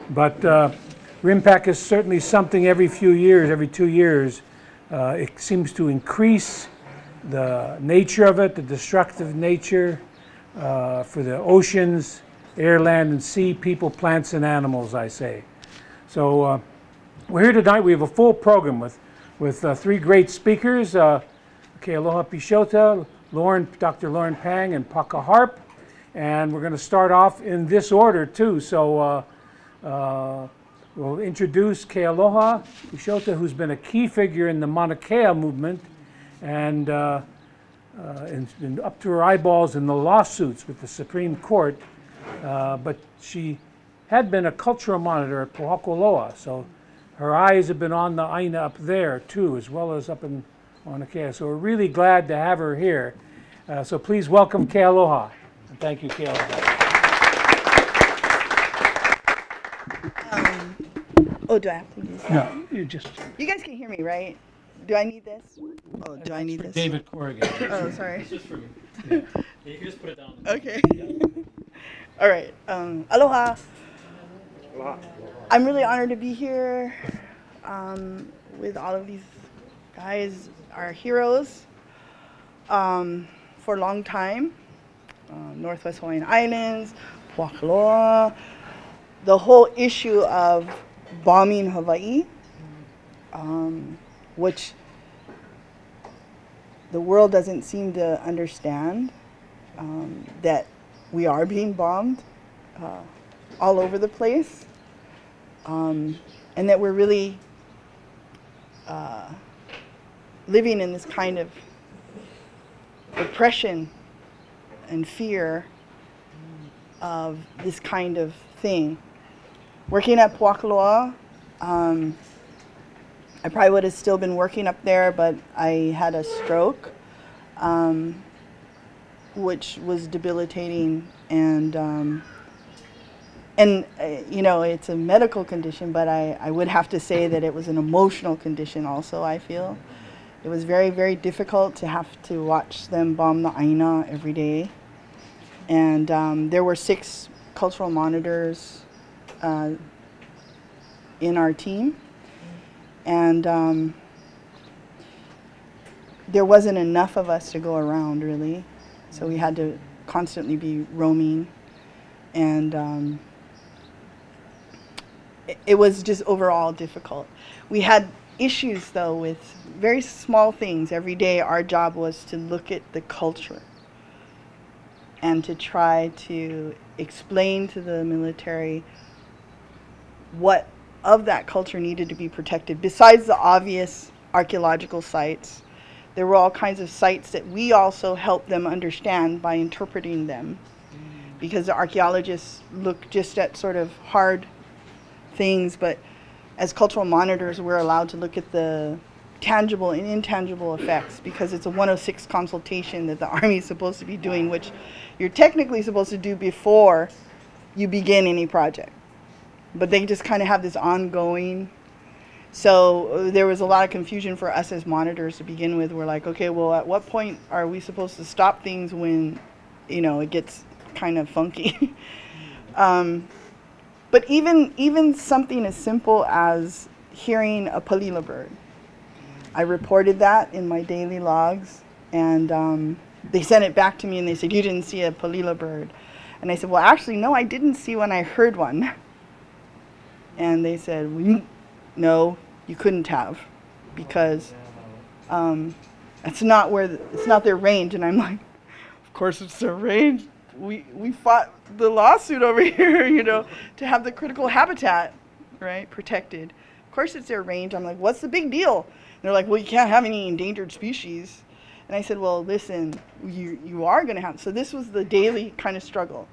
But RIMPAC is certainly something every few years, every 2 years. It seems to increase the nature of it, the destructive nature for the oceans, air, land, and sea, people, plants, and animals, I say. So we're here tonight. We have a full program with 3 great speakers, Kealoha Pisciotta, Dr. Lauren Pang, and Paka Harp. And we're going to start off in this order, too. So we'll introduce Kealoha Pisciotta, who's been a key figure in the Mauna Kea movement, and up to her eyeballs in the lawsuits with the Supreme Court. But she had been a cultural monitor at Pohakuloa, so her eyes have been on the Aina up there, too, as well as up in Mauna Kea. So we're really glad to have her here. So please welcome Kealoha. And thank you, Kealoha. Oh, do I have to do this? No, you just... You guys can hear me, right? Do I need this? Oh, do I need this? David Corrigan. Oh, sorry. It's just for me. Yeah. You can just put it down. Okay. All right. Aloha. Aloha. I'm really honored to be here with all of these guys, our heroes for a long time. Northwest Hawaiian Islands, Folklore, the whole issue of bombing Hawaii, which the world doesn't seem to understand, that we are being bombed all over the place, and that we're really living in this kind of oppression and fear of this kind of thing. Working at Pohakuloa, I probably would have still been working up there, but I had a stroke, which was debilitating, and you know, it's a medical condition, but I would have to say that it was an emotional condition also, I feel. It was very, very difficult to have to watch them bomb the Aina every day. And there were 6 cultural monitors in our team. And there wasn't enough of us to go around, really. So we had to constantly be roaming. And it was just overall difficult. We had issues, though, with very small things. Every day our job was to look at the culture and to try to explain to the military what of that culture needed to be protected. Besides the obvious archaeological sites, there were all kinds of sites that we also helped them understand by interpreting them, because the archaeologists look just at sort of hard things, but as cultural monitors, we're allowed to look at the tangible and intangible effects, because it's a 106 consultation that the Army is supposed to be doing, which you're technically supposed to do before you begin any project. But they just kind of have this ongoing. So there was a lot of confusion for us as monitors to begin with. We're like, okay, well, at what point are we supposed to stop things when, you know, it gets kind of funky? But even something as simple as hearing a palila bird. I reported that in my daily logs, and they sent it back to me and they said, you didn't see a palila bird. And I said, well, actually, no, I didn't see one, I heard one. And they said, well, no, you couldn't have, because it's not their range. And I'm like, of course it's their range. We fought the lawsuit over here, you know, to have the critical habitat, right, protected. Of course it's their range. I'm like, what's the big deal? And they're like, well, you can't have any endangered species. And I said, well, listen, you are going to have. So this was the daily kind of struggle.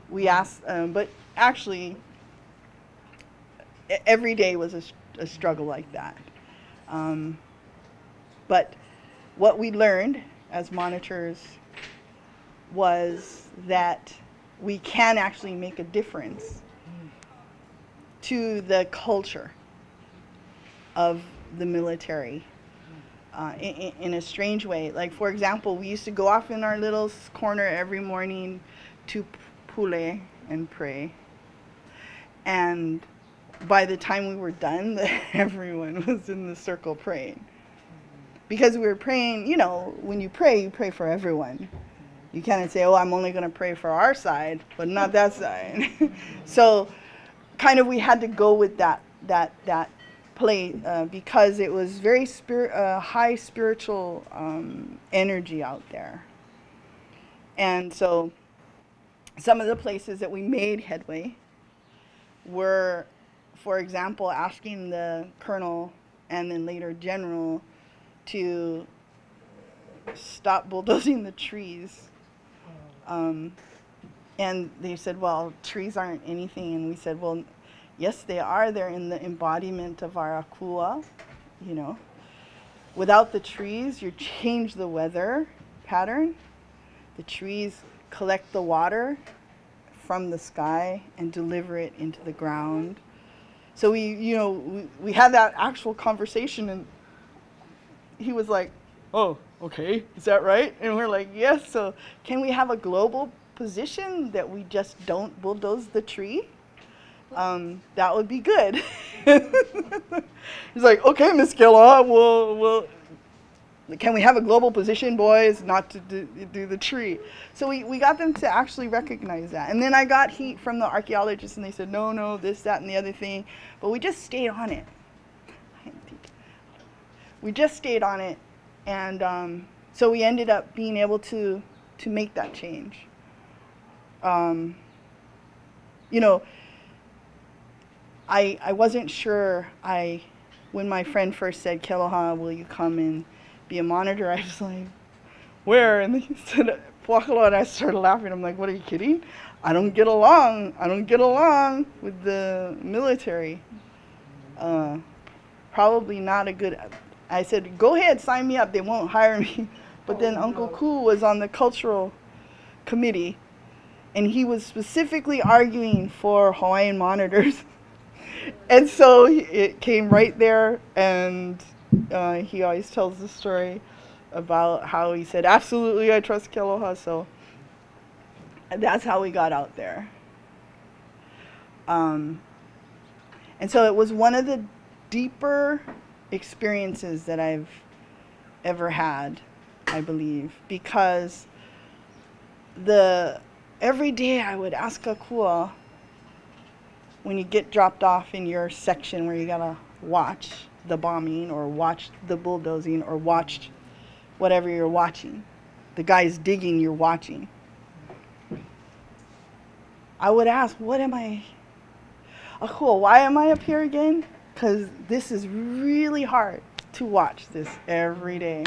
We asked, but actually, every day was a struggle like that. But what we learned as monitors was that we can actually make a difference to the culture of the military in a strange way. Like, for example, we used to go off in our little corner every morning to pule and pray. And by the time we were done, everyone was in the circle praying. Because we were praying, you know, when you pray for everyone. You can't say, oh, I'm only going to pray for our side, but not that side. So kind of we had to go with that play because it was very high spiritual energy out there. And so some of the places that we made headway were, for example, asking the colonel and then later general to stop bulldozing the trees. And they said, well, trees aren't anything. And we said, well, yes, they are. They're in the embodiment of our akua, you know. Without the trees, you change the weather pattern. The trees collect the water from the sky and deliver it into the ground. So we had that actual conversation, and he was like, oh, okay, is that right? And we're like, yes. So can we have a global position that we just don't bulldoze the tree? That would be good. He's like, okay, Miss Kealoha, we'll can we have a global position, boys, not to do the tree? So we got them to actually recognize that. And then I got heat from the archaeologists, and they said, no, this, that, and the other thing. But we just stayed on it. We just stayed on it. And so we ended up being able to make that change. You know, I wasn't sure. When my friend first said, Kealoha, will you come and be a monitor? I was like, where? And he said, Folklore, and I started laughing. I'm like, what, are you kidding? I don't get along with the military. Probably not a good... I said, go ahead, sign me up. They won't hire me. But then Uncle Koo was on the cultural committee, and he was specifically arguing for Hawaiian monitors. And so it came right there, and he always tells the story about how he said, absolutely, I trust Kealoha. So that's how we got out there. And so it was one of the deeper experiences that I've ever had, I believe, because every day I would ask Akua, when you get dropped off in your section where you gotta watch the bombing or watch the bulldozing or watch whatever you're watching, the guy's digging, you're watching, I would ask, Akua, why am I up here again? Because this is really hard to watch this every day.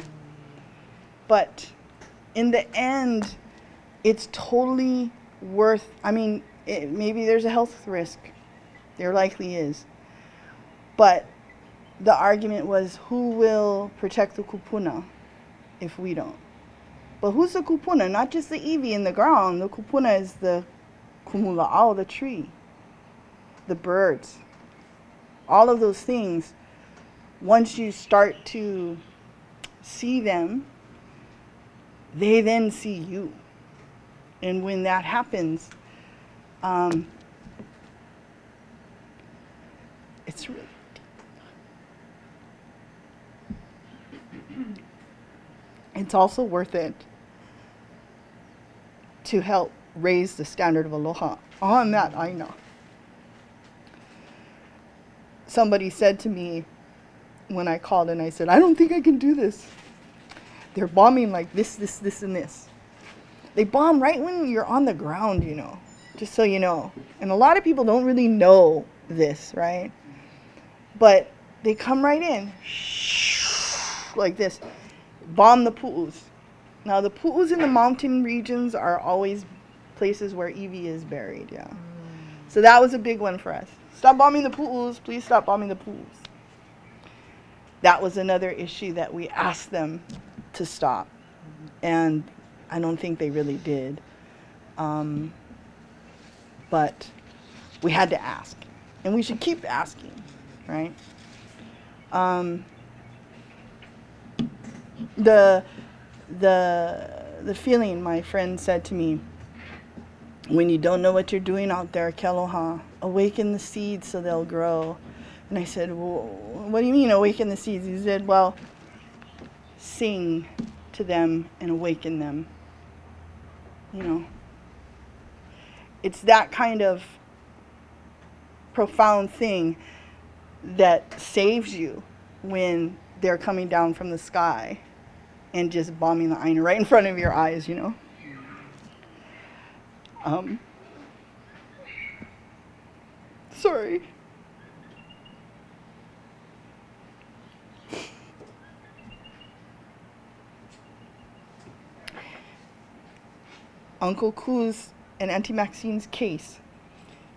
But in the end, it's totally worth, maybe there's a health risk. There likely is. But the argument was, who will protect the kupuna if we don't? But who's the kupuna? Not just the iwi in the ground. The kupuna is the kumula'au, the tree, the birds. All of those things, once you start to see them, they then see you. And when that happens, it's really deep. It's also worth it to help raise the standard of aloha. On that, I know. Somebody said to me when I called, and I said, I don't think I can do this. They're bombing like this, and this. They bomb right when you're on the ground, you know, just so you know. And a lot of people don't really know this, right? But they come right in, like this, bomb the pu'us. Now, the pu'us in the mountain regions are always places where iwi is buried, yeah. So that was a big one for us. Stop bombing the pu'us, please stop bombing the pu'us. That was another issue that we asked them to stop. And I don't think they really did. But we had to ask. And we should keep asking, right? The feeling, my friend said to me, when you don't know what you're doing out there, Kealoha, awaken the seeds so they'll grow. And I said, well, what do you mean awaken the seeds? He said, well, sing to them and awaken them. You know, it's that kind of profound thing that saves you when they're coming down from the sky and just bombing the Aina right in front of your eyes, you know. Sorry. Uncle Ku's and Auntie Maxine's case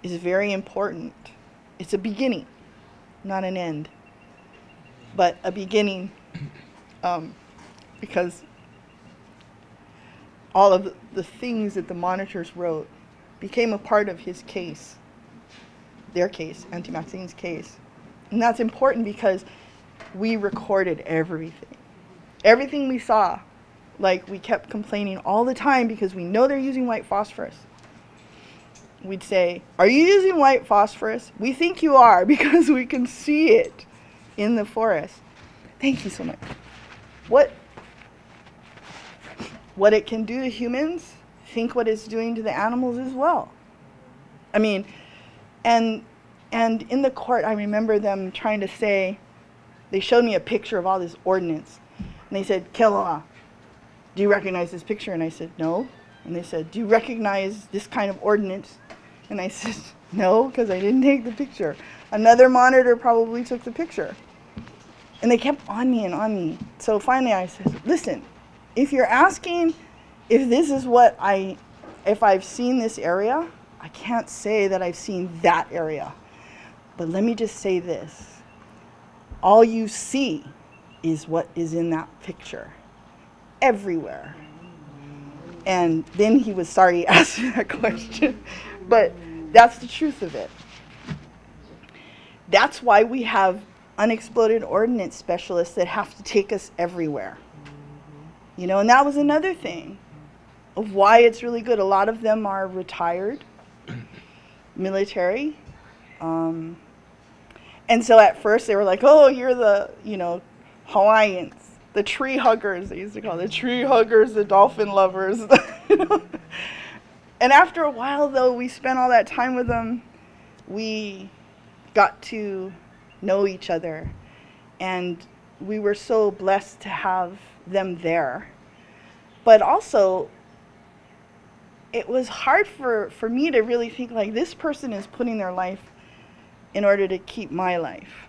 is very important. It's a beginning, not an end, but a beginning, because all of the things that the monitors wrote became a part of his case, their case, Auntie Maxine's case. And that's important because we recorded everything. Everything we saw. Like, we kept complaining all the time because we know they're using white phosphorus. We'd say, are you using white phosphorus? We think you are because we can see it in the forest. Thank you so much. What it can do to humans, think what it's doing to the animals as well. I mean, and in the court, I remember them trying to say, they showed me a picture of all this ordnance. And they said, Kealoha, do you recognize this picture? And I said, no. And they said, do you recognize this kind of ordinance? And I said, no, because I didn't take the picture. Another monitor probably took the picture. And they kept on me and on me. So finally I said, listen, if you're asking if this is if I've seen this area, I can't say that I've seen that area. But let me just say this. All you see is what is in that picture. Everywhere. And then he was sorry he asked me that question. But that's the truth of it. That's why we have unexploded ordnance specialists that have to take us everywhere. You know, and that was another thing of why it's really good. A lot of them are retired military. And so at first they were like, oh, you're the, Hawaiians. The tree huggers, they used to call it, the tree huggers, the dolphin lovers. And after a while, though, we spent all that time with them, we got to know each other. And we were so blessed to have them there. But also, it was hard for me to really think, like, this person is putting their life in order to keep my life,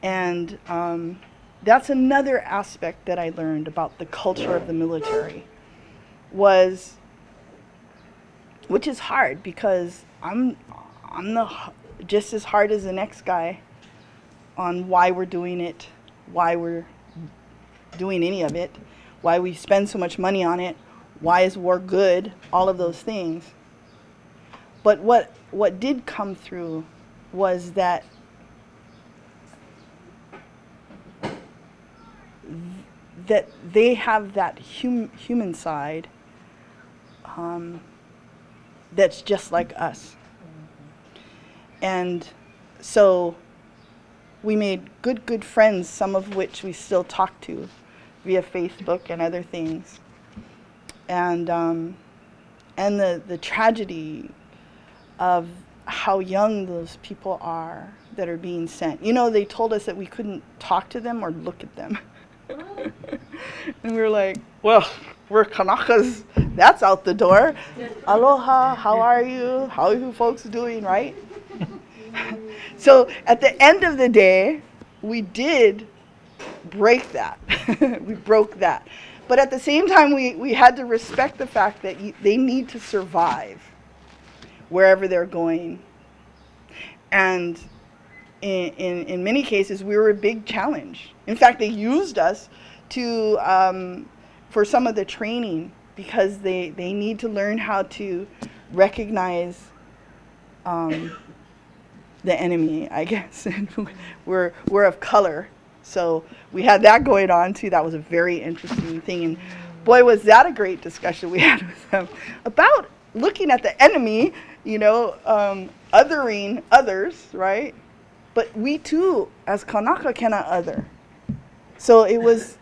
And that's another aspect that I learned about the culture of the military, which is hard because I'm just as hard as the next guy on why we're doing it, why we're doing any of it, why we spend so much money on it, why is war good, all of those things. But what did come through was that they have that human side that's just like us. And so we made good friends, some of which we still talk to via Facebook and other things. And the tragedy of how young those people are that are being sent. They told us that we couldn't talk to them or look at them. And we were like, well, we're Kanakas. That's out the door. Aloha, how are you? How are you folks doing, right? So at the end of the day, we did break that. We broke that. But at the same time, we had to respect the fact that they need to survive wherever they're going. And in many cases, we were a big challenge. In fact, they used us for some of the training because they need to learn how to recognize the enemy, I guess. And we're of color. So we had that going on too. That was a very interesting thing. And Boy, was that a great discussion we had with them about looking at the enemy, you know, othering others, right? But we too, as Kanaka, cannot other. So it was,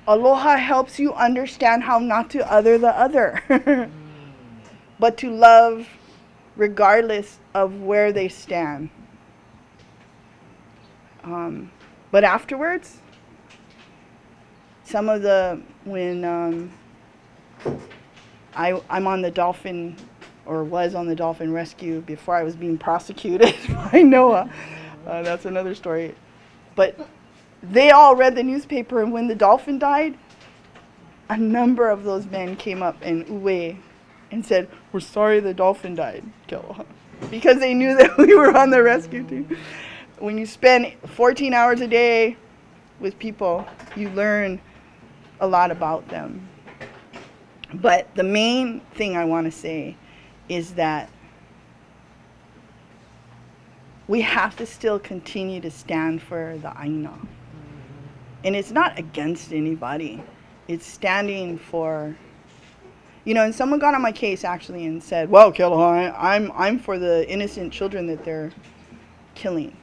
aloha helps you understand how not to other the other, but to love regardless of where they stand. But afterwards, some of the, when I'm on the Dolphin, or was on the Dolphin Rescue before I was being prosecuted by NOAA, that's another story. But they all read the newspaper, and when the dolphin died, a number of those men came up in Uwe and said, "We're sorry the dolphin died, Kealoha," because they knew that we were on the rescue team. When you spend 14 hours a day with people, you learn a lot about them. But the main thing I want to say is that we have to still continue to stand for the Aina. And it's not against anybody. It's standing for, you know, and someone got on my case actually and said, "Well, Kealoha, I'm for the innocent children that they're killing."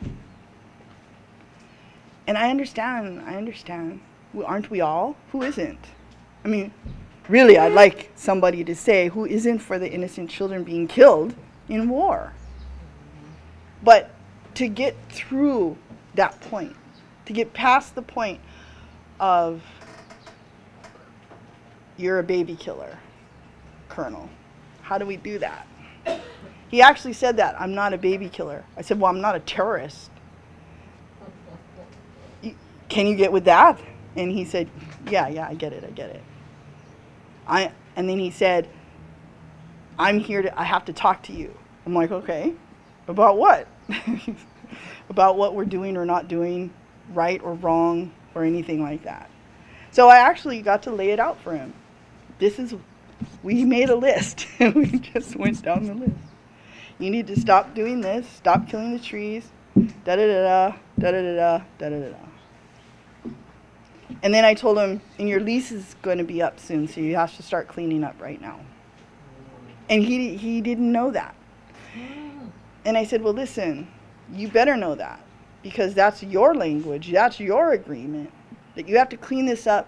And I understand. Well, aren't we all? Who isn't? I mean, really, I'd like somebody to say who isn't for the innocent children being killed in war. But to get through that point, to get past the point of you're a baby killer, Colonel, how do we do that? He actually said that, "I'm not a baby killer." I said, "Well, I'm not a terrorist. Can you get with that?" And he said, yeah, I get it. And then he said, "I'm here I have to talk to you." I'm like, "Okay, about what?" About what we're doing or not doing, right or wrong, or anything like that. So I actually got to lay it out for him. We made a list, and we just went down the list. You need to stop doing this, stop killing the trees, da-da-da-da, da-da-da-da, da-da-da-da. And then I told him, and your lease is going to be up soon, so you have to start cleaning up right now. And he didn't know that. And I said, "Well, listen, you better know that, because that's your language, that's your agreement, that you have to clean this up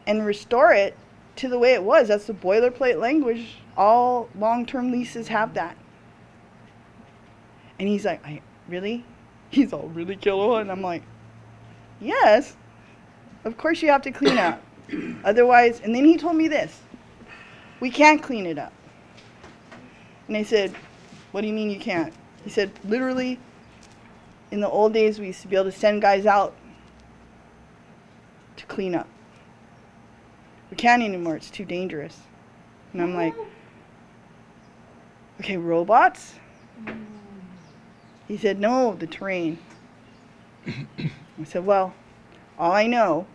and restore it to the way it was. That's the boilerplate language. All long-term leases have that." And he's like, "Really?" He's all, "Really, Kealoha?" And I'm like, "Yes. Of course you have to clean up. Otherwise," and then he told me this, "We can't clean it up." And I said, "What do you mean you can't?" He said, "Literally, in the old days, we used to be able to send guys out to clean up. We can't anymore. It's too dangerous." And I'm like, "Okay, robots?" He said, "No, the terrain." I said, "Well, all I know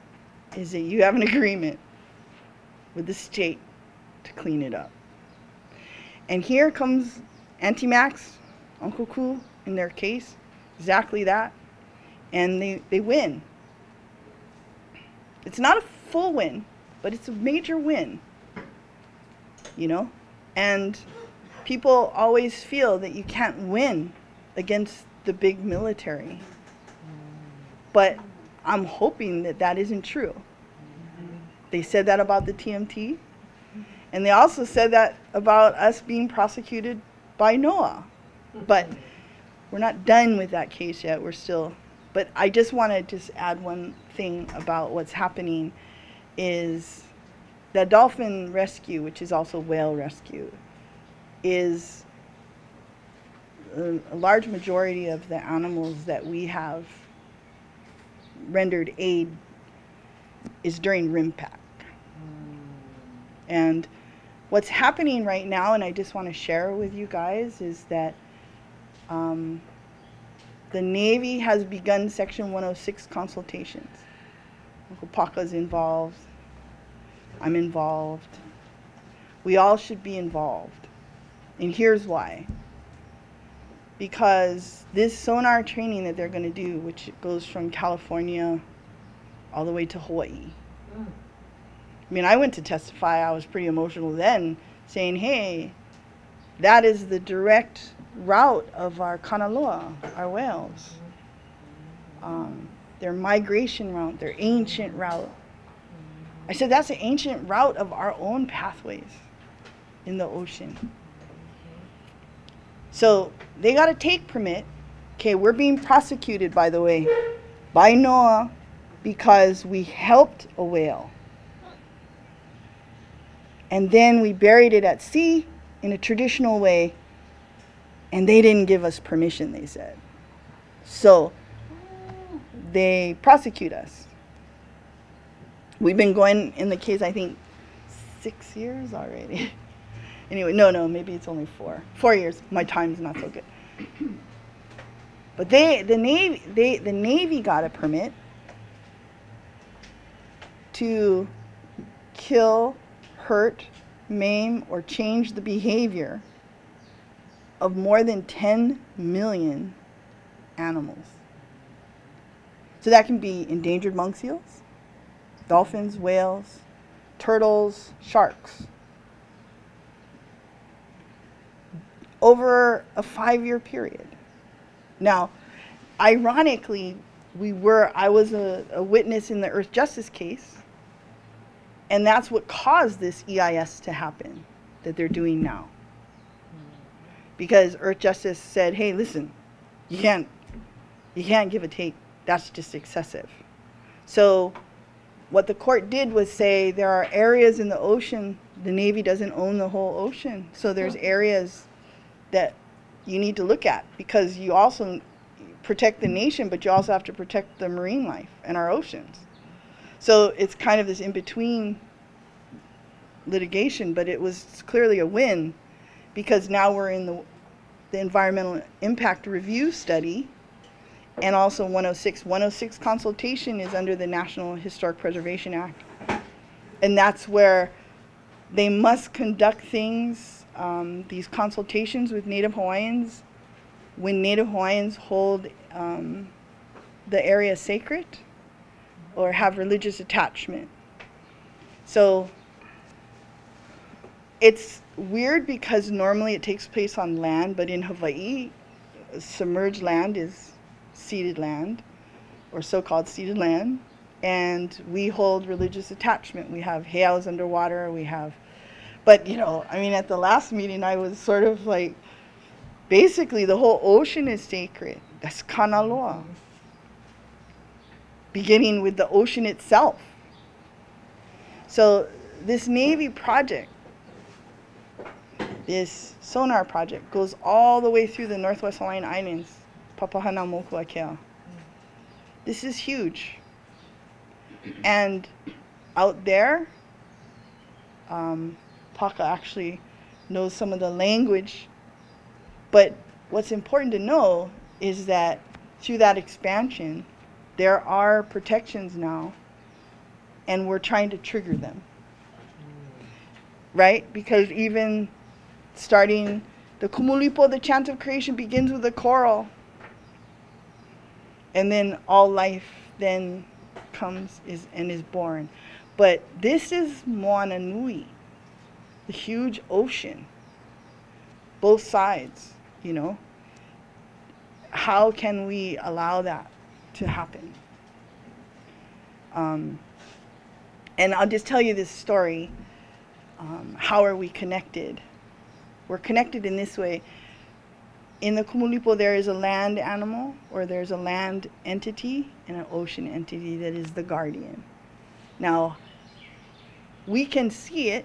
is that you have an agreement with the state to clean it up." And here comes Auntie Max, Uncle Cool in their case, exactly that. And they win. It's not a full win, but it's a major win, you know? And people always feel that you can't win against the big military. But I'm hoping that that isn't true. They said that about the TMT, and they also said that about us being prosecuted by NOAA. But we're not done with that case yet. We're still, but I just want to just add one thing about what's happening is that Dolphin Rescue, which is also whale rescue, is a large majority of the animals that we have rendered aid is during RIMPAC. And what's happening right now, and I just want to share with you guys, is that the Navy has begun Section 106 consultations. Uncle Paka's involved. I'm involved. We all should be involved. And here's why. Because this sonar training that they're going to do, which goes from California all the way to Hawaii, I mean, I went to testify. I was pretty emotional then, saying, hey, that is the direct route of our kanaloa, our whales. Their migration route, their ancient route. I said, that's the ancient route of our own pathways in the ocean. So they got a take permit. Okay, we're being prosecuted, by the way, by NOAA because we helped a whale. And then we buried it at sea in a traditional way, and they didn't give us permission, they said. So they prosecute us. We've been going in the case, I think, 6 years already. Anyway, no, maybe it's only 4. 4 years. My time's not so good. But the Navy got a permit to kill, hurt, maim, or change the behavior of more than 10 million animals. So that can be endangered monk seals, dolphins, whales, turtles, sharks. Over a 5-year period. Now, ironically, I was a witness in the Earth Justice case, and that's what caused this EIS to happen that they're doing now. Because Earth Justice said, hey, listen, you can't give a take. That's just excessive. So what the court did was say there are areas in the ocean, the Navy doesn't own the whole ocean, so there's areas that you need to look at, because you also protect the nation, but you also have to protect the marine life and our oceans. So it's kind of this in-between litigation, but it was clearly a win, because now we're in the environmental impact review study, and also 106. 106 consultation is under the National Historic Preservation Act. And that's where they must conduct things, these consultations with Native Hawaiians, when Native Hawaiians hold the area sacred or have religious attachment. So it's weird because normally it takes place on land, but in Hawaii, submerged land is ceded land, or so-called ceded land, and we hold religious attachment. We have heiaus underwater, but I mean, at the last meeting I was sort of like, basically the whole ocean is sacred. That's kanaloa. Beginning with the ocean itself. So this Navy project, this sonar project, goes all the way through the Northwest Hawaiian Islands, Papahana, Mokuakea. This is huge. And out there, Paka actually knows some of the language, but what's important to know is that through that expansion, there are protections now, and we're trying to trigger them, right? Because even starting the Kumulipo, the chant of creation, begins with a choral, and then all life then comes and is born. But this is Moana Nui, the huge ocean, both sides, How can we allow that to happen? And I'll just tell you this story. How are we connected? We're connected in this way. In the Kumulipo, there is a land animal, or there's a land entity, and an ocean entity that is the guardian. Now, we can see it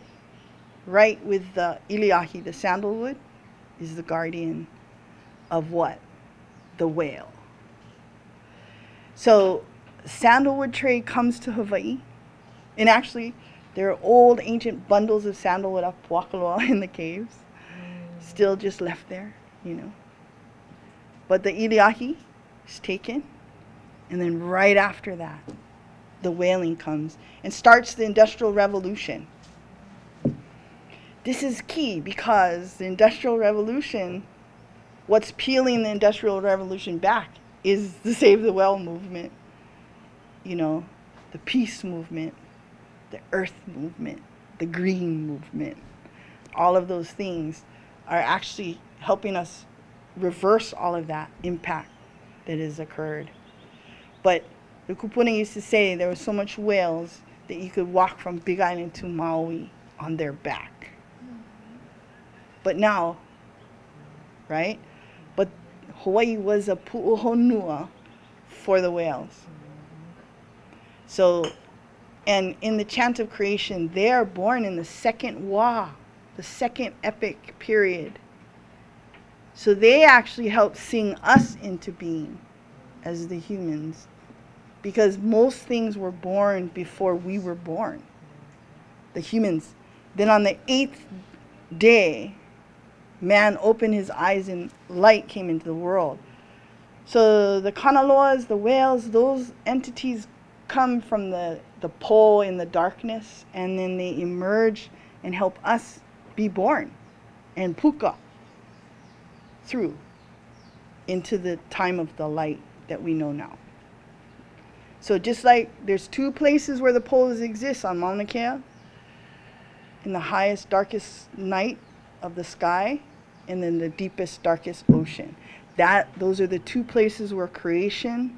right with the iliahi, the sandalwood, is the guardian of what? The whale. So sandalwood trade comes to Hawaii, and actually there are old ancient bundles of sandalwood up Wakaloa in the caves, still just left there, But the iliahi is taken, and then right after that, the whaling comes and starts the Industrial Revolution. This is key because the Industrial Revolution, what's peeling the Industrial Revolution back is the Save the Whale movement, the peace movement, the earth movement, the green movement. All of those things are actually helping us reverse all of that impact that has occurred. But the kupuna used to say there was so much whales that you could walk from Big Island to Maui on their back. But now, right? But Hawaii was a pu'uhonua for the whales. So, and in the chant of creation, they are born in the second wa, the second epic period. So they actually help sing us into being as the humans, because most things were born before we were born, the humans. Then on the 8th day, man opened his eyes and light came into the world. So the kanaloas, the whales, those entities come from the pole in the darkness, and then they emerge and help us be born and puka through into the time of the light that we know now. So just like there's two places where the poles exist on Mauna Kea, in the highest, darkest night of the sky, and then the deepest, darkest ocean. Those are the two places where creation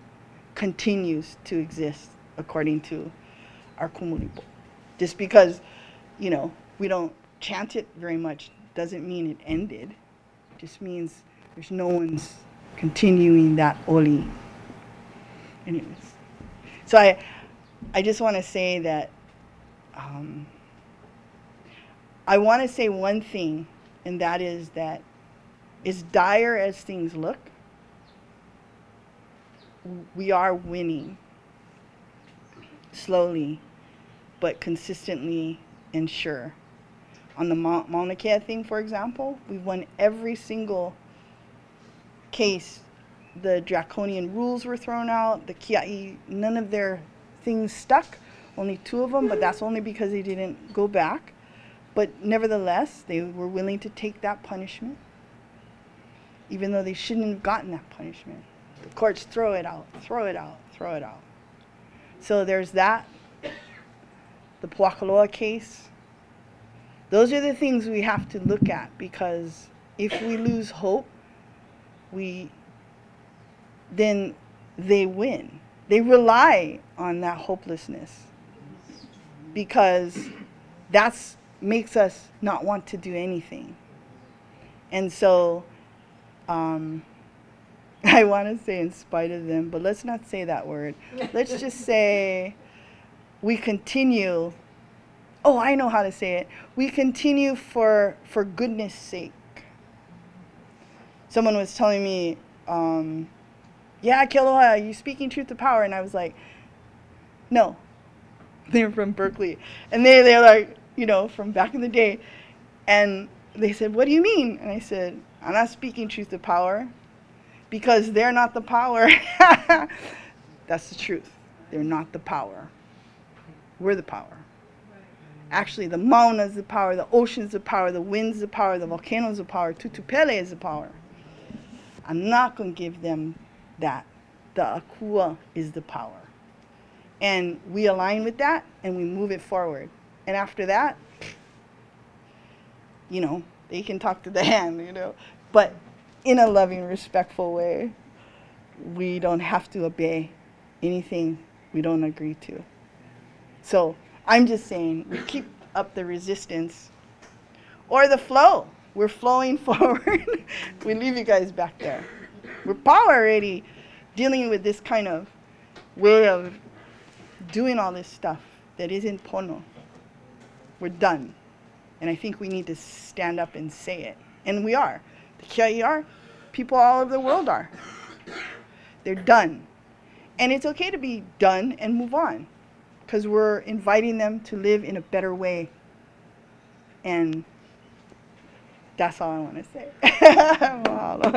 continues to exist, according to our kumulipo. Just because, you know, we don't chant it very much doesn't mean it ended. It just means there's no one's continuing that oli. Anyways, so I just want to say that I want to say one thing, and that is that as dire as things look, we are winning slowly but consistently and sure. On the Mauna Kea thing, for example, we've won every single case. The draconian rules were thrown out. The Kiai, none of their things stuck. Only 2 of them, but that's only because they didn't go back. But nevertheless, they were willing to take that punishment, even though they shouldn't have gotten that punishment. The courts throw it out, throw it out, throw it out. So there's that. The Puakaloa case. Those are the things we have to look at, because if we lose hope, then they win. They rely on that hopelessness, because that's makes us not want to do anything. And so I want to say in spite of them, but let's not say that word. Let's just say we continue. Oh, I know how to say it. We continue for goodness sake. Someone was telling me, yeah, Kealoha, are you speaking truth to power? And I was like, no. They were from Berkeley. And they're like, you know, from back in the day. And they said, what do you mean? And I said, I'm not speaking truth to power, because they're not the power. That's the truth. They're not the power. We're the power. Actually, the Mauna's the power, the ocean's the power, the wind's the power, the volcano's the power, Tutupele is the power. I'm not going to give them that. The Akua is the power. And we align with that, and we move it forward. And after that, you know, they can talk to the hand, you know. But in a loving, respectful way, we don't have to obey anything we don't agree to. So I'm just saying, we keep up the resistance or the flow. We're flowing forward. We leave you guys back there. We're power already dealing with this kind of way of doing all this stuff that isn't pono. We're done. And I think we need to stand up and say it. And we are. The Kiai are. People all over the world are. They're done. And it's okay to be done and move on, because we're inviting them to live in a better way. And that's all I want to say. Mahalo.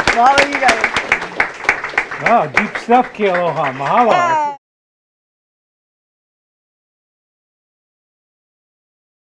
Mahalo, you guys. Wow, deep stuff, Kealoha. Mahalo.